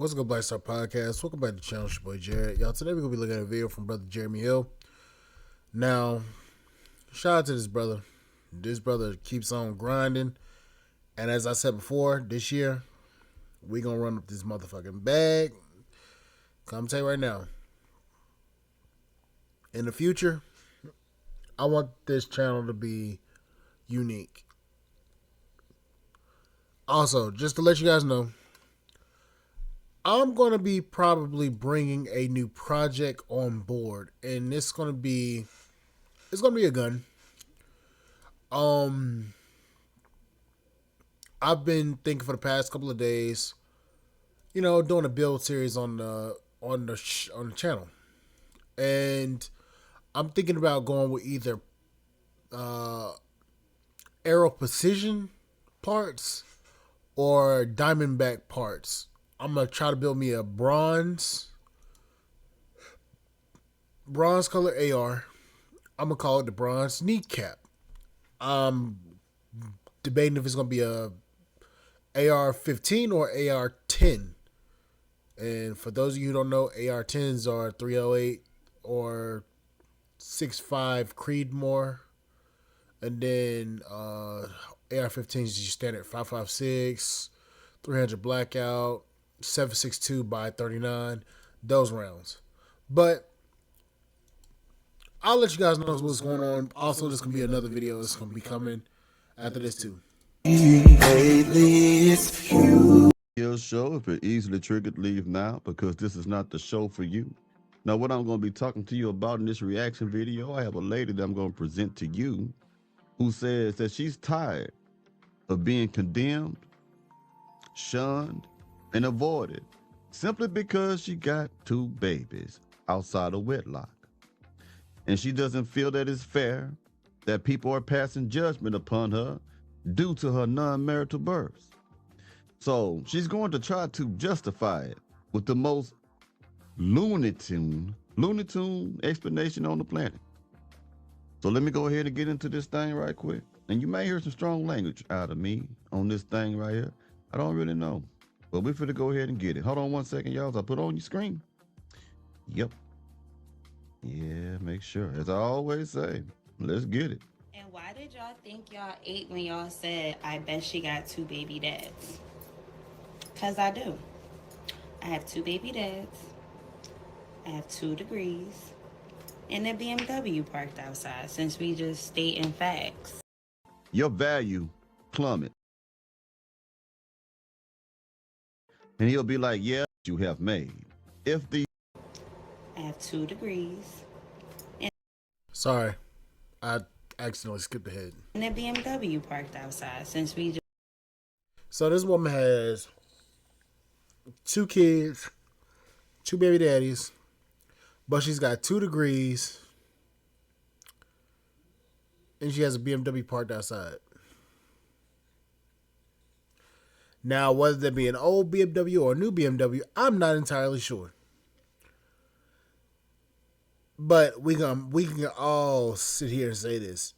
What's good, Black Star Podcast? Welcome back to the channel. It's your boy Jared. Y'all, today we're going to be looking at a video from brother Jeremy Hill. Now, shout out to this brother. This brother keeps on grinding. And as I said before, this year, we going to run up this motherfucking bag. Come tell you right now. In the future, I want this channel to be unique. Also, just to let you guys know, I'm going to be probably bringing a new project on board, and it's going to be a gun. I've been thinking for the past couple of days, doing a build series on the channel, and I'm thinking about going with either Aero Precision parts or Diamondback parts. I'm going to try to build me a bronze color AR. I'm going to call it the bronze kneecap. I'm debating if it's going to be a AR-15 or AR-10. And for those of you who don't know, AR-10s are 308 or 6.5 Creedmoor. And then AR-15s is your standard 5.56, 300 Blackout, 7.62 by 39, those rounds. But I'll let you guys know what's going on. Also, there's going to be another video that's going to be coming after this too. Show, if you're easily triggered, leave now, because this is not the show for you. Now, what I'm going to be talking to you about in this reaction video, I have a lady that I'm going to present to you who says that she's tired of being condemned, shunned, and avoided simply because she got 2 babies outside of wedlock. And she doesn't feel that it's fair that people are passing judgment upon her due to her non-marital births. So she's going to try to justify it with the most Looney Tune explanation on the planet. So let me go ahead and get into this thing right quick. And you may hear some strong language out of me on this thing right here. I don't really know. But we're finna go ahead and get it. Hold on one second, y'all. I put on your screen. Yep. Yeah, make sure. As I always say, let's get it. And why did y'all think y'all ate when y'all said, I bet she got 2 baby dads? Because I do. I have 2 baby dads. I have 2 degrees. And a BMW parked outside, since we just stating facts. Your value plummet. And he'll be like, yeah, you have made. If the I have 2 degrees. Sorry, I accidentally skipped ahead. And a BMW parked outside, since we just... So this woman has 2 kids, 2 baby daddies, but she's got 2 degrees, and she has a BMW parked outside. Now, whether that be an old BMW or a new BMW, I'm not entirely sure. But we can all sit here and say this.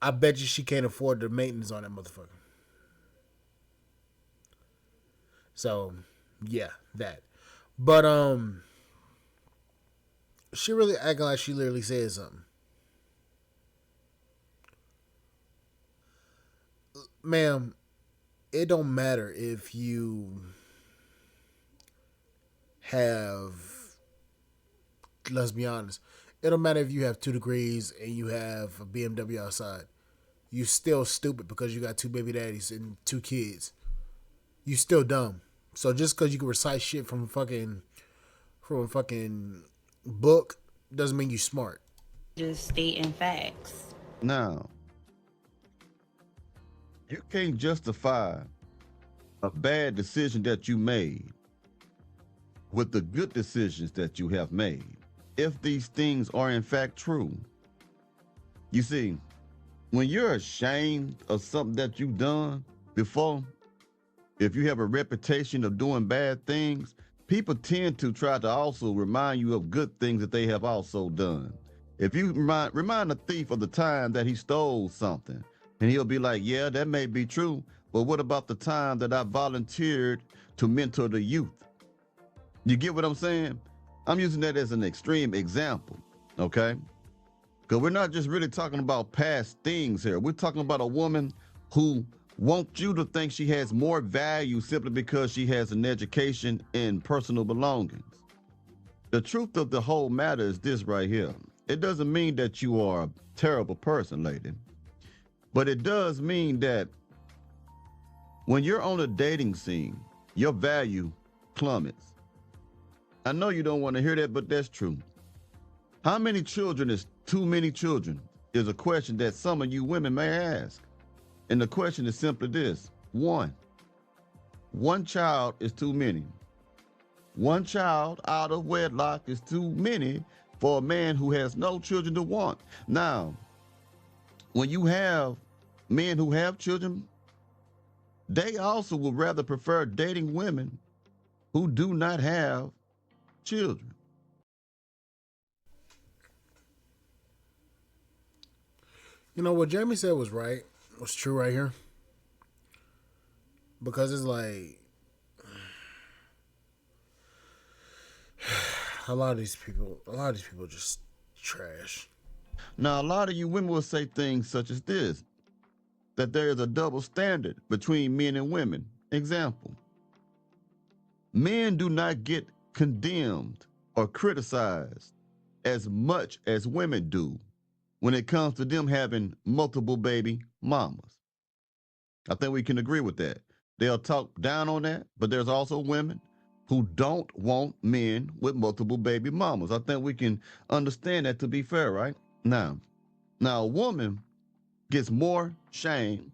I bet you she can't afford the maintenance on that motherfucker. So, yeah, that. But she really acting like she literally said something. Ma'am, it don't matter if you have, let's be honest, it don't matter if you have 2 degrees and you have a BMW outside. You still stupid because you got 2 baby daddies and 2 kids. You still dumb. So just because you can recite shit from a fucking book doesn't mean you smart. Just stating facts. now, you can't justify a bad decision that you made with the good decisions that you have made, if these things are in fact true. You see, when you're ashamed of something that you've done before, if you have a reputation of doing bad things, people tend to try to also remind you of good things that they have also done. If you remind a thief of the time that he stole something, and he'll be like, yeah, that may be true, but what about the time that I volunteered to mentor the youth? You get what I'm saying? I'm using that as an extreme example, okay? Because we're not just really talking about past things here. We're talking about a woman who wants you to think she has more value simply because she has an education and personal belongings. The truth of the whole matter is this right here. It doesn't mean that you are a terrible person, lady, but it does mean that when you're on a dating scene, your value plummets. I know you don't want to hear that, but that's true. How many children is too many children is a question that some of you women may ask. And the question is simply this: one child is too many. One child out of wedlock is too many for a man who has no children to want. Now, when you have men who have children, they also would rather prefer dating women who do not have children. You know what Jeremy said was right, was true right here. Because it's like a lot of these people just trash. Now, a lot of you women will say things such as this, that there is a double standard between men and women. Example, men do not get condemned or criticized as much as women do when it comes to them having multiple baby mamas. I think we can agree with that. They'll talk down on that, but there's also women who don't want men with multiple baby mamas. I think we can understand that to be fair, right? Now, a woman gets more shame.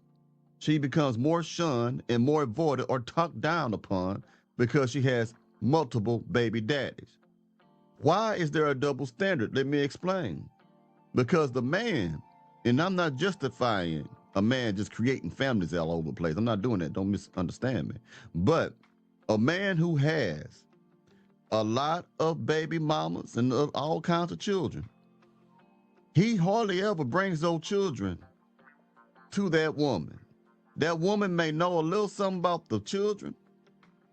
She becomes more shunned and more avoided or talked down upon because she has multiple baby daddies. Why is there a double standard? Let me explain. Because the man, and I'm not justifying a man just creating families all over the place. I'm not doing that. Don't misunderstand me. But a man who has a lot of baby mamas and all kinds of children, he hardly ever brings those children to that woman. That woman may know a little something about the children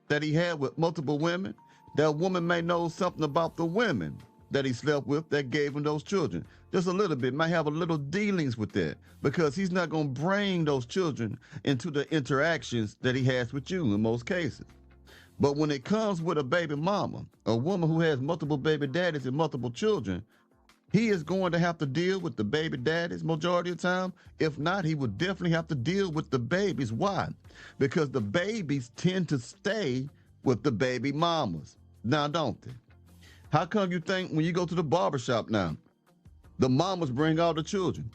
that he had with multiple women. That woman may know something about the women that he slept with that gave him those children. Just a little bit, might have a little dealings with that, because he's not going to bring those children into the interactions that he has with you in most cases. But when it comes with a baby mama, a woman who has multiple baby daddies and multiple children, he is going to have to deal with the baby daddies majority of the time. If not, he would definitely have to deal with the babies. Why? Because the babies tend to stay with the baby mamas. Now, don't they? How come you think when you go to the barbershop now, the mamas bring all the children?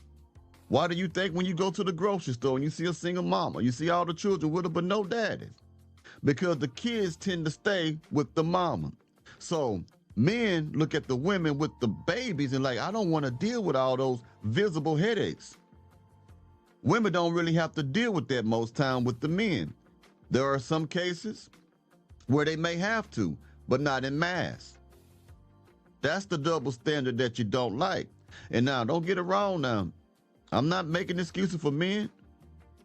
Why do you think when you go to the grocery store and you see a single mama, you see all the children with her but no daddies? Because the kids tend to stay with the mama. So men look at the women with the babies and like, I don't want to deal with all those visible headaches. Women don't really have to deal with that most time with the men. There are some cases where they may have to, but not in mass. That's the double standard that you don't like. And now, don't get it wrong now. I'm not making excuses for men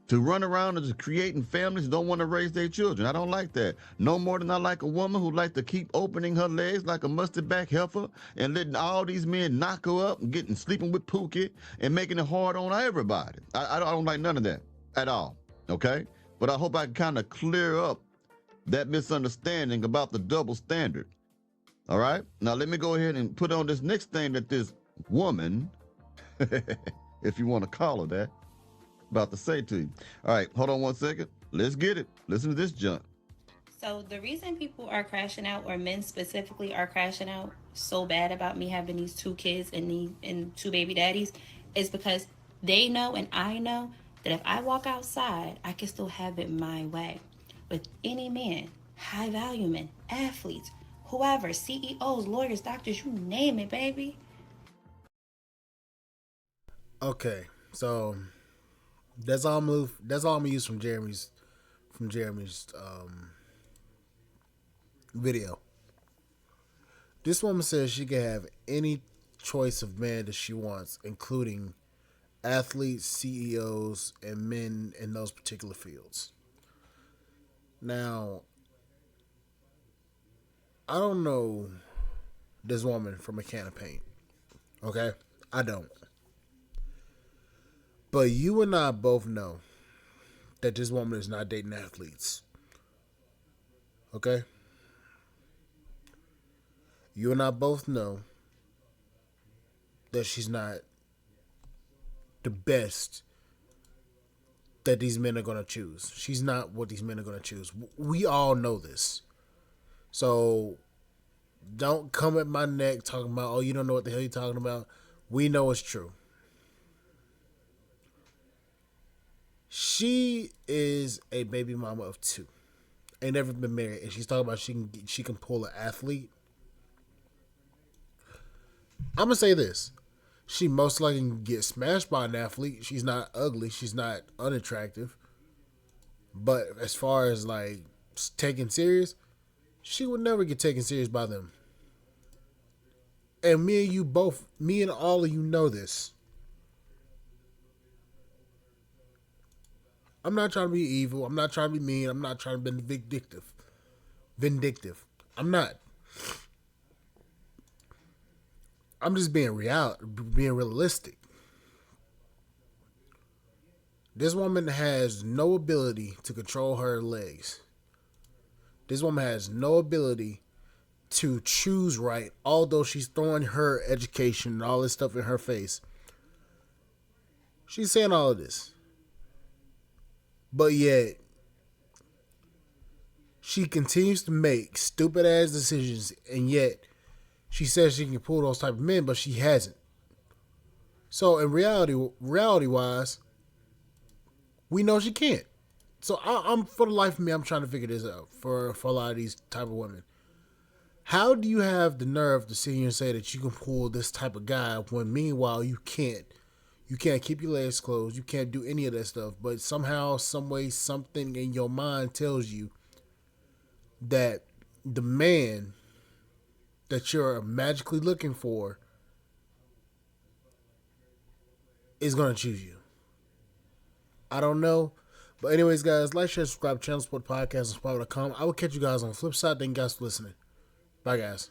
to run around and just creating families and don't want to raise their children. I don't like that. No more than I like a woman who likes to keep opening her legs like a mustard back heifer and letting all these men knock her up and sleeping with Pookie and making it hard on everybody. I don't like none of that at all, okay? But I hope I can kind of clear up that misunderstanding about the double standard. All right, now let me go ahead and put on this next thing that this woman, if you want to call her that, about to say to you. All right, hold on one second. Let's get it. Listen to this junk. So the reason people are crashing out, or men specifically are crashing out so bad about me having these two kids and two baby daddies, is because they know and I know that if I walk outside, I can still have it my way. With any man, high value men, athletes, whoever, CEOs, lawyers, doctors, you name it, baby. Okay, so that's all I'm gonna use from Jeremy's video. This woman says she can have any choice of man that she wants, including athletes, CEOs, and men in those particular fields. Now, I don't know this woman from a can of paint. Okay? I don't. But you and I both know that this woman is not dating athletes. Okay? You and I both know that she's not the best that these men are going to choose. She's not what these men are going to choose. We all know this. So don't come at my neck talking about, oh, you don't know what the hell you're talking about. We know it's true. She is a baby mama of 2. Ain't never been married. And she's talking about she can pull an athlete. I'm going to say this. She most likely can get smashed by an athlete. She's not ugly. She's not unattractive. But as far as like taken serious, she would never get taken serious by them. And me and you both, me and all of you know this. I'm not trying to be evil. I'm not trying to be mean. I'm not trying to be vindictive. I'm not. I'm just being realistic. This woman has no ability to control her legs. This woman has no ability to choose right, although she's throwing her education and all this stuff in her face. She's saying all of this. But yet, she continues to make stupid ass decisions, and yet she says she can pull those type of men, but she hasn't. So in reality wise, we know she can't. So I'm for the life of me, I'm trying to figure this out for a lot of these type of women. How do you have the nerve to sit here and say that you can pull this type of guy when meanwhile you can't? You can't keep your legs closed. You can't do any of that stuff. But somehow, some way, something in your mind tells you that the man that you're magically looking for is going to choose you. I don't know. But anyways, guys, like, share, subscribe, channel, support the podcast, and spot.com. I will catch you guys on the flip side. Thank you guys for listening. Bye, guys.